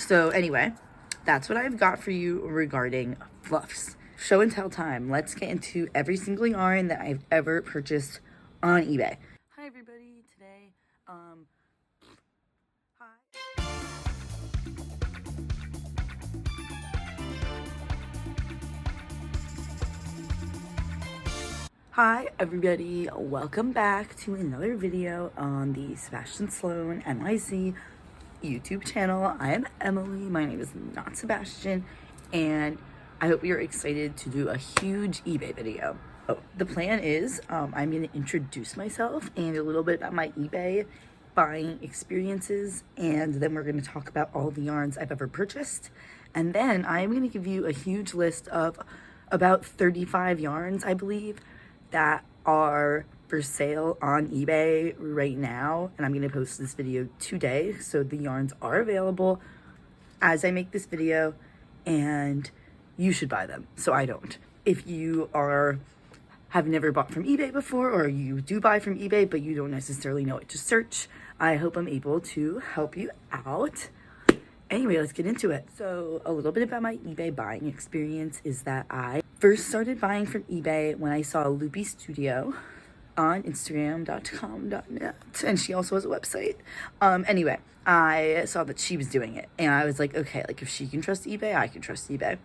So anyway, that's what I've got for you regarding fluffs. Show and tell time. Let's get into every single yarn that I've ever purchased on eBay. Hi everybody, today, Hi everybody, welcome back to another video on the Sebastian Sloan NYC YouTube channel. I am Emily, my name is not Sebastian, and I hope you're excited to do a huge eBay video. The plan is I'm going to introduce myself and a little bit about my eBay buying experiences, and then we're going to talk about all the yarns I've ever purchased, and then I'm going to give you a huge list of about 35 yarns, I believe, that are for sale on eBay right now, and I'm going to post this video today, so the yarns are available as I make this video, and you should buy them, so I don't. If you have never bought from eBay before, or you do buy from eBay but you don't necessarily know what to search, I hope I'm able to help you out. Anyway, let's get into it. So a little bit about my eBay buying experience is that I first started buying from eBay when I saw Loopy Studio on Instagram.com.net, and she also has a website. Anyway, I saw that she was doing it, and I was like, okay, like if she can trust eBay, I can trust eBay.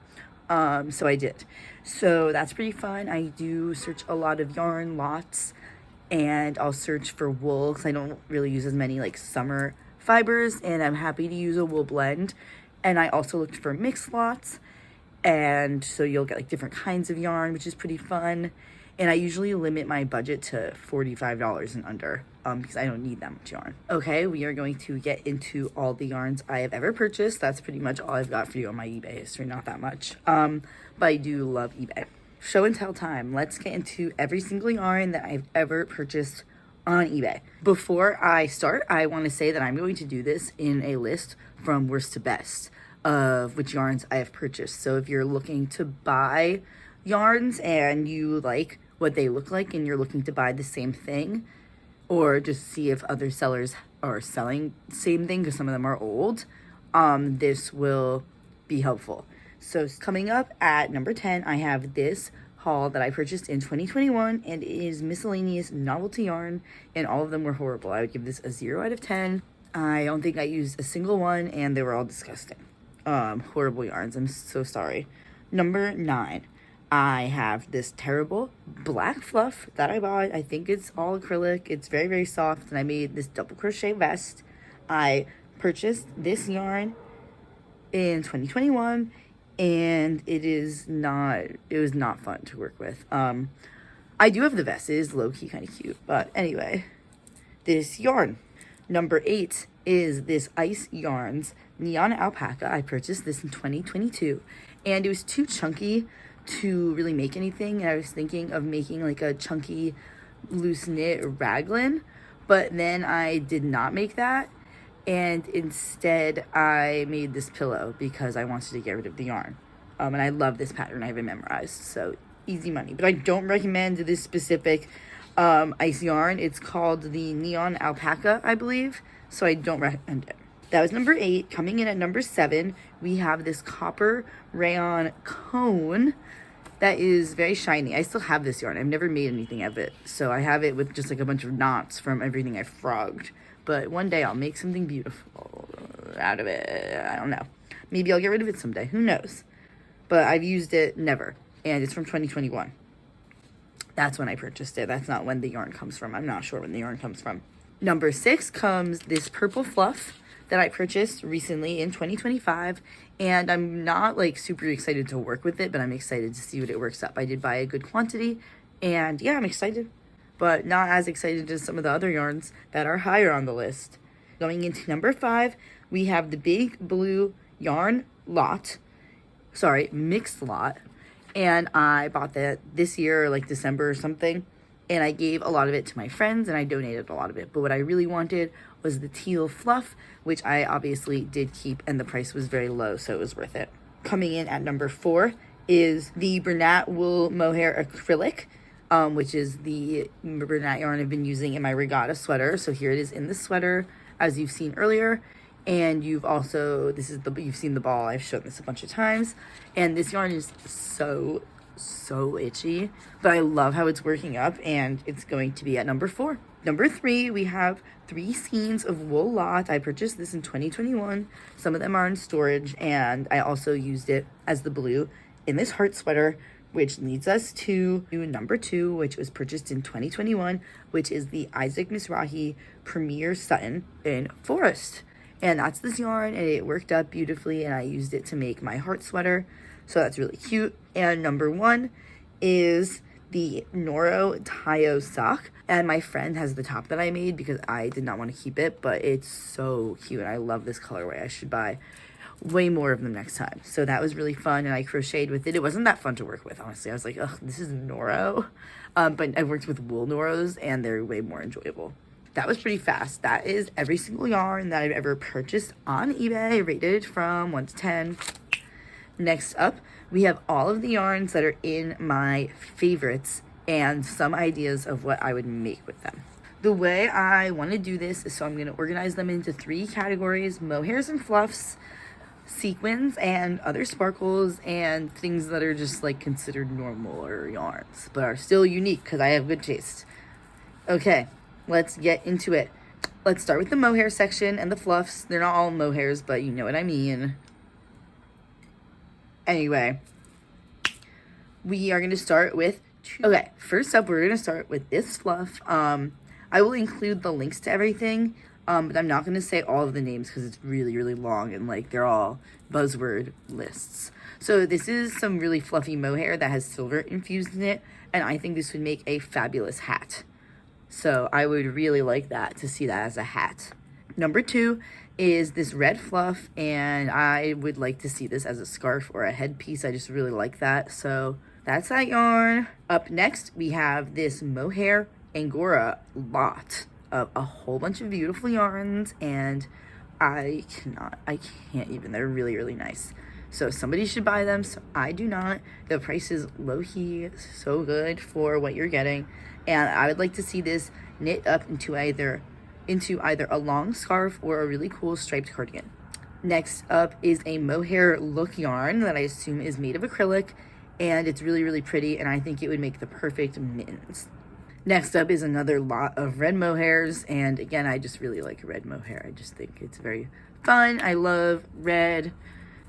So I did. So that's pretty fun. I do search a lot of yarn lots, and I'll search for wool because I don't really use as many like summer fibers, and I'm happy to use a wool blend. And I also looked for mixed lots, and so you'll get like different kinds of yarn, which is pretty fun. And I usually limit my budget to $45 and under because I don't need that much yarn. Okay, we are going to get into all the yarns I have ever purchased. That's pretty much all I've got for you on my eBay history, not that much. But I do love eBay. Show and tell time. Let's get into every single yarn that I've ever purchased on eBay. Before I start, I want to say that I'm going to do this in a list from worst to best of which yarns I have purchased. So if you're looking to buy yarns and you like what they look like and you're looking to buy the same thing, or just see if other sellers are selling the same thing because some of them are old, this will be helpful. So coming up at number 10, I have this haul that I purchased in 2021, and it is miscellaneous novelty yarn, and all of them were horrible. I would give this a 0 out of 10. I don't think I used a single one, and they were all disgusting. Horrible yarns. I'm so sorry. Number 9, I have this terrible black fluff that I bought. I think it's all acrylic. It's very, very soft, and I made this double crochet vest. I purchased this yarn in 2021, and it was not fun to work with. I do have the vest. It is low-key kind of cute, but anyway, this yarn. Number 8 is this Ice Yarns Neon Alpaca. I purchased this in 2022, and it was too chunky to really make anything. And I was thinking of making like a chunky loose knit raglan, but then I did not make that, and instead I made this pillow because I wanted to get rid of the yarn. And I love this pattern. I have it memorized, so easy money. But I don't recommend this specific ice yarn. It's called the Neon Alpaca, I believe, so I don't recommend it. That was number 8. Coming in at number 7, we have this copper rayon cone that is very shiny. I still have this yarn. I've never made anything of it, so I have it with just like a bunch of knots from everything I frogged. But one day I'll make something beautiful out of it. I don't know. Maybe I'll get rid of it someday. Who knows? But I've used it never. And it's from 2021. That's when I purchased it. That's not when the yarn comes from. I'm not sure when the yarn comes from. Number 6 comes this purple fluff that I purchased recently in 2025. And I'm not like super excited to work with it, but I'm excited to see what it works up. I did buy a good quantity. And yeah, I'm excited, but not as excited as some of the other yarns that are higher on the list. Going into number 5, we have the Big Blue Yarn mixed lot. And I bought that this year, like December or something. And I gave a lot of it to my friends, and I donated a lot of it. But what I really wanted was the teal fluff, which I obviously did keep, and the price was very low, so it was worth it. Coming in at number 4 is the Bernat Wool Mohair Acrylic, which is the Bernat yarn I've been using in my regatta sweater. So here it is in the sweater, as you've seen earlier. And you've also, you've seen the ball, I've shown this a bunch of times, and this yarn is so itchy, but I love how it's working up, and it's going to be at number 4. Number 3, we have 3 skeins of wool lot. I purchased this in 2021. Some of them are in storage, and I also used it as the blue in this heart sweater, which leads us to number 2, which was purchased in 2021, which is the Isaac Mizrahi Premier Sutton in Forest. And that's this yarn, and it worked up beautifully, and I used it to make my heart sweater, so that's really cute. And number 1 is the Noro Tayo sock, and my friend has the top that I made because I did not want to keep it, but it's so cute, and I love this colorway. I should buy way more of them next time. So that was really fun, and I crocheted with it. It wasn't that fun to work with, honestly. I was like, ugh, this is Noro, but I worked with wool Noros, and they're way more enjoyable. That was pretty fast. That is every single yarn that I've ever purchased on eBay, rated from 1 to 10. Next up, we have all of the yarns that are in my favorites and some ideas of what I would make with them. The way I want to do this is, so I'm going to organize them into 3 categories: mohairs and fluffs, sequins and other sparkles, and things that are just like considered normal or yarns, but are still unique because I have good taste. Okay, let's get into it. Let's start with the mohair section and the fluffs. They're not all mohairs, but you know what I mean. Anyway, we are going to start with okay, first up, we're going to start with this fluff. I will include the links to everything, but I'm not going to say all of the names because it's really, really long, and like they're all buzzword lists. So this is some really fluffy mohair that has silver infused in it, and I think this would make a fabulous hat. So I would really like that, to see that as a hat. Number 2 is this red fluff, and I would like to see this as a scarf or a headpiece. I just really like that. So that's that yarn. Up next, we have this mohair Angora lot of a whole bunch of beautiful yarns, and I can't even. They're really, really nice. So somebody should buy them. So I do not. The price is low-key, so good for what you're getting. And I would like to see this knit up into either a long scarf or a really cool striped cardigan. Next up is a mohair look yarn that I assume is made of acrylic, and it's really, really pretty, and I think it would make the perfect mittens. Next up is another lot of red mohairs, and again, I just really like red mohair. I just think it's very fun. I love red.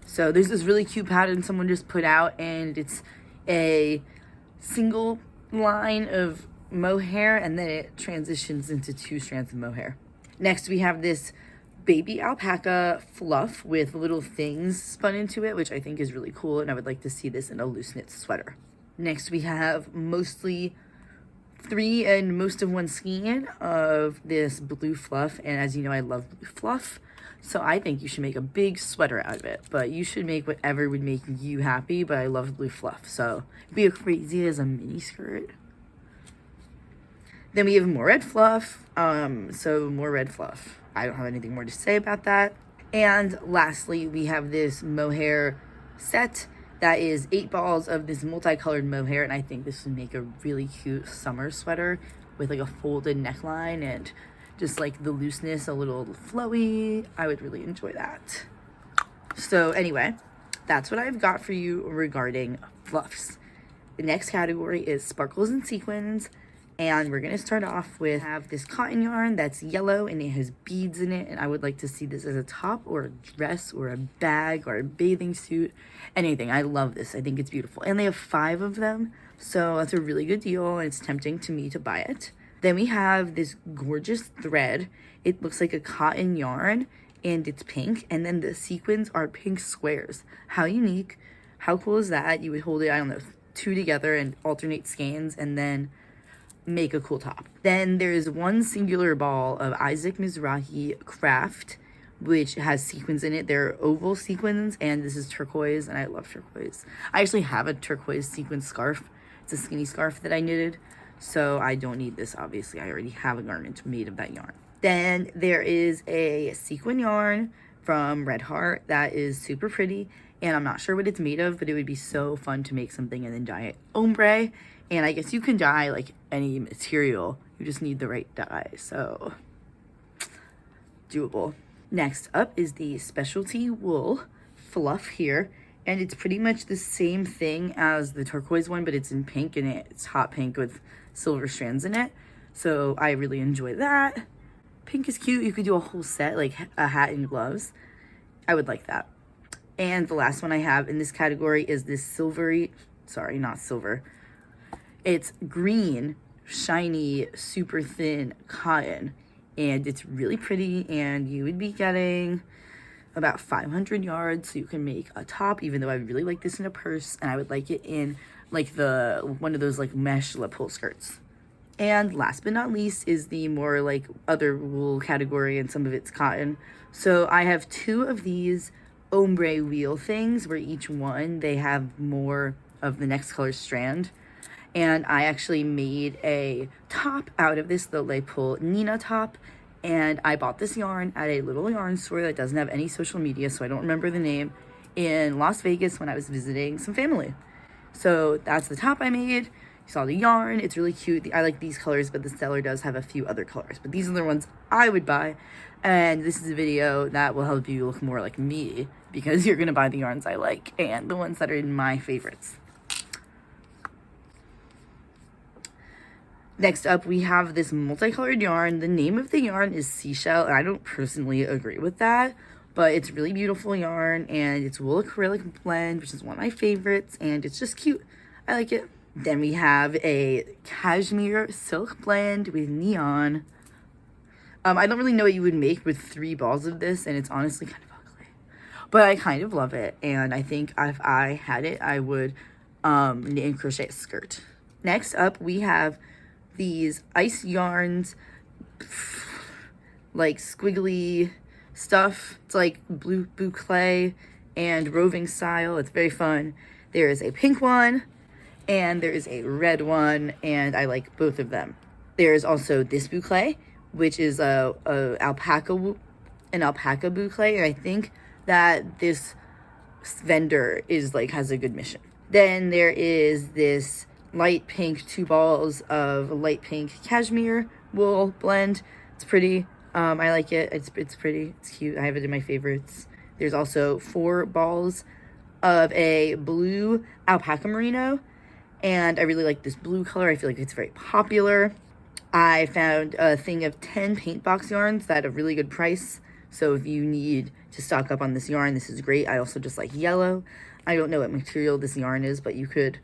So there's this really cute pattern someone just put out, and it's a single line of mohair, and then it transitions into 2 strands of mohair. Next, we have this baby alpaca fluff with little things spun into it, which I think is really cool, and I would like to see this in a loose knit sweater. Next, we have mostly 3 and most of 1 skein of this blue fluff, and as you know, I love blue fluff, so I think you should make a big sweater out of it, but you should make whatever would make you happy, but I love blue fluff, so it'd be as crazy as a mini skirt. Then we have more red fluff, so more red fluff. I don't have anything more to say about that. And lastly, we have this mohair set that is 8 balls of this multicolored mohair, and I think this would make a really cute summer sweater with like a folded neckline and just like the looseness a little flowy. I would really enjoy that. So anyway, that's what I've got for you regarding fluffs. The next category is sparkles and sequins. And we're going to start off with this cotton yarn that's yellow and it has beads in it. And I would like to see this as a top or a dress or a bag or a bathing suit, anything. I love this. I think it's beautiful. And they have 5 of them. So that's a really good deal. And it's tempting to me to buy it. Then we have this gorgeous thread. It looks like a cotton yarn and it's pink. And then the sequins are pink squares. How unique. How cool is that? You would hold it, I don't know, 2 together and alternate skeins and then make a cool top. Then there's 1 singular ball of Isaac Mizrahi craft, which has sequins in it. They're oval sequins, and this is turquoise, and I love turquoise. I actually have a turquoise sequin scarf. It's a skinny scarf that I knitted, so I don't need this, obviously. I already have a garment made of that yarn. Then there is a sequin yarn from Red Heart that is super pretty, and I'm not sure what it's made of, but it would be so fun to make something and then dye it ombre. And I guess you can dye like any material. You just need the right dye. So doable. Next up is the specialty wool fluff here, and it's pretty much the same thing as the turquoise one, but it's in pink, and it's hot pink with silver strands in it. So I really enjoy that. Pink is cute. You could do a whole set, like a hat and gloves. I would like that. And the last one I have in this category is this silvery, sorry, not silver. It's green, shiny, super thin cotton. And it's really pretty, and you would be getting about 500 yards, so you can make a top, even though I really like this in a purse, and I would like it in like one of those like mesh lapel skirts. And last but not least is the more like other wool category, and some of it's cotton. So I have 2 of these ombre wheel things, where each one they have more of the next color strand. And I actually made a top out of this, the lapel Nina top. And I bought this yarn at a little yarn store that doesn't have any social media, so I don't remember the name, in Las Vegas when I was visiting some family. So that's the top I made. You saw the yarn. It's really cute. I like these colors, but the seller does have a few other colors. But these are the ones I would buy. And this is a video that will help you look more like me, because you're going to buy the yarns I like and the ones that are in my favorites. Next up, we have this multicolored yarn. The name of the yarn is Seashell, and I don't personally agree with that, but it's really beautiful yarn, and it's wool acrylic blend, which is one of my favorites, and it's just cute. I like it. Then we have a cashmere silk blend with neon. I don't really know what you would make with 3 balls of this, and it's honestly kind of ugly, but I kind of love it, and I think if I had it, I would knit and crochet a skirt. Next up, we have these ice yarns, like squiggly stuff. It's like blue boucle and roving style. It's very fun. There is a pink one and there is a red one, and I like both of them. There is also this boucle, which is an alpaca boucle, and I think that this vendor is like has a good mission. Then there is this light pink 2 balls of light pink cashmere wool blend. It's pretty. I like it. It's pretty. It's cute. I have it in my favorites. There's also 4 balls of a blue alpaca merino, and I really like this blue color. I feel like it's very popular. I found a thing of 10 paint box yarns at a really good price. So if you need to stock up on this yarn, this is great. I also just like yellow. I don't know what material this yarn is, but you can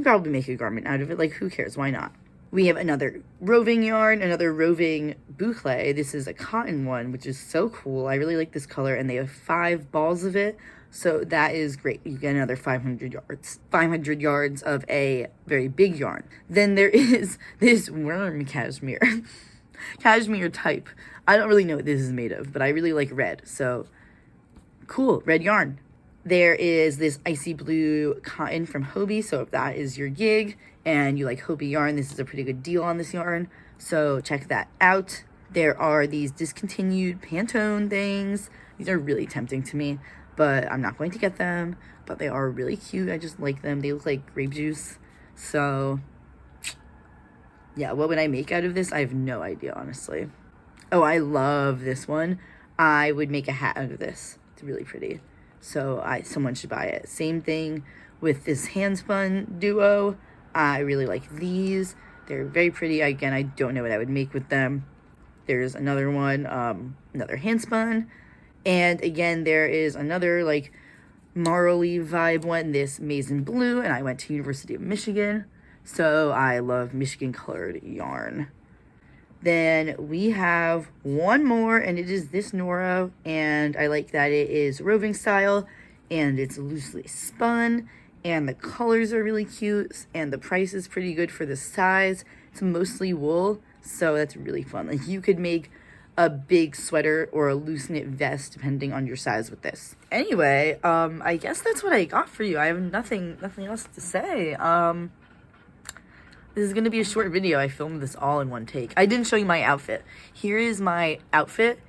probably make a garment out of it. Like, who cares? Why not? We have another roving yarn, another roving boucle. This is a cotton one, which is so cool. I really like this color, and they have 5 balls of it. So that is great. You get another 500 yards. 500 yards of a very big yarn. Then there is this worm cashmere. Cashmere type. I don't really know what this is made of, but I really like red. So, cool. Red yarn. There is this icy blue cotton from Hobie, so if that is your gig and you like Hobie yarn, this is a pretty good deal on this yarn, so check that out. There are these discontinued Pantone things. These are really tempting to me, but I'm not going to get them, but they are really cute. I just like them. They look like grape juice, so yeah, what would I make out of this? I have no idea, honestly. Oh, I love this one. I would make a hat out of this. It's really pretty. So someone should buy it. Same thing with this handspun duo. I really like these. They're very pretty. Again, I don't know what I would make with them. There's another one, another handspun. And again, there is another like marley vibe one, this maize and blue. And I went to University of Michigan, so I love Michigan colored yarn. Then we have one more, and it is this Noro, and I like that it is roving style, and it's loosely spun, and the colors are really cute, and the price is pretty good for the size. It's mostly wool, so that's really fun. Like, you could make a big sweater or a loose knit vest depending on your size with this. Anyway, I guess that's what I got for you. I have nothing else to say. This is going to be a short video. I filmed this all in one take. I didn't show you my outfit. Here is my outfit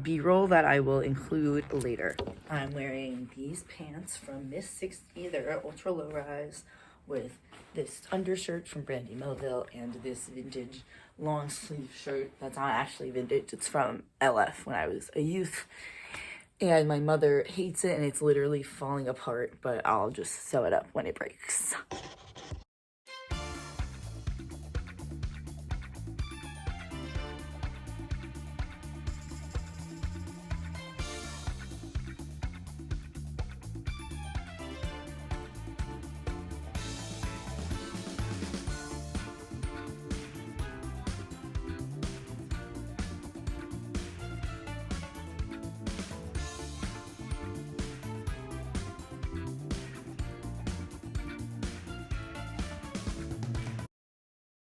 B-roll that I will include later. I'm wearing these pants from Miss 60. They're ultra low rise. with this undershirt from Brandy Melville and this vintage long sleeve shirt that's not actually vintage. It's from LF when I was a youth. And my mother hates it and it's literally falling apart, but I'll just sew it up when it breaks.